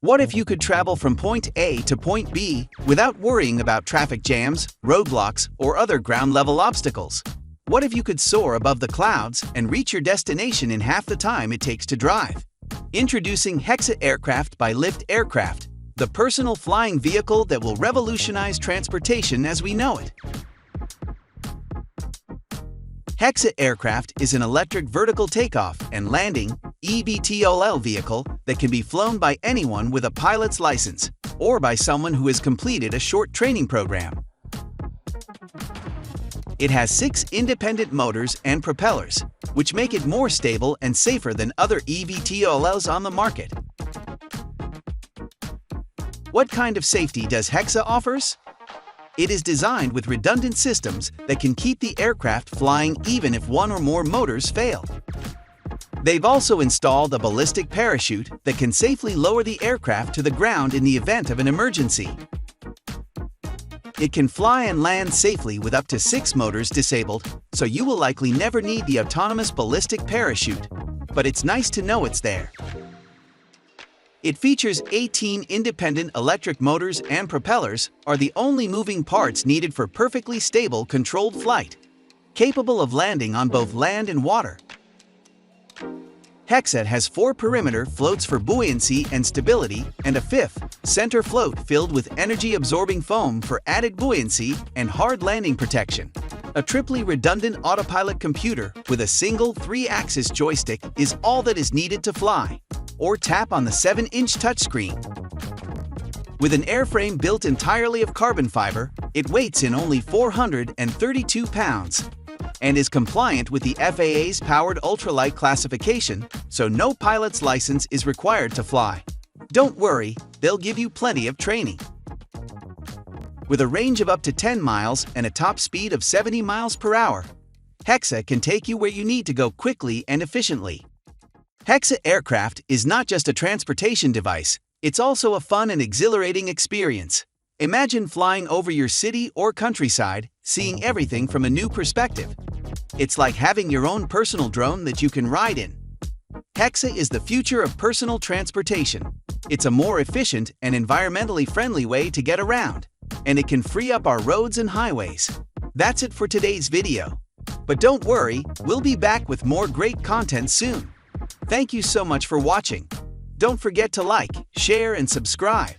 What if you could travel from point A to point B without worrying about traffic jams, roadblocks, or other ground-level obstacles? What if you could soar above the clouds and reach your destination in half the time it takes to drive? Introducing Hexa Aircraft by Lift Aircraft, the personal flying vehicle that will revolutionize transportation as we know it. Hexa Aircraft is an electric vertical takeoff and landing (eVTOL) vehicle that can be flown by anyone with a pilot's license or by someone who has completed a short training program. It has 6 independent motors and propellers, which make it more stable and safer than other eVTOLs on the market. What kind of safety does Hexa offers? It is designed with redundant systems that can keep the aircraft flying even if one or more motors fail. They've also installed a ballistic parachute that can safely lower the aircraft to the ground in the event of an emergency. It can fly and land safely with up to 6 motors disabled, so you will likely never need the autonomous ballistic parachute, but it's nice to know it's there. It features 18 independent electric motors and propellers are the only moving parts needed for perfectly stable controlled flight, capable of landing on both land and water. Hexa has 4 perimeter floats for buoyancy and stability and a 5th center float filled with energy-absorbing foam for added buoyancy and hard landing protection. A triply redundant autopilot computer with a single 3-axis joystick is all that is needed to fly, or tap on the 7-inch touchscreen. With an airframe built entirely of carbon fiber, it weighs in only 432 pounds and is compliant with the FAA's Powered Ultralight classification, so no pilot's license is required to fly. Don't worry, they'll give you plenty of training. With a range of up to 10 miles and a top speed of 70 miles per hour, Hexa can take you where you need to go quickly and efficiently. Hexa Aircraft is not just a transportation device, it's also a fun and exhilarating experience. Imagine flying over your city or countryside, seeing everything from a new perspective. It's like having your own personal drone that you can ride in. Hexa is the future of personal transportation. It's a more efficient and environmentally friendly way to get around, and it can free up our roads and highways. That's it for today's video. But don't worry, we'll be back with more great content soon. Thank you so much for watching. Don't forget to like, share, and subscribe.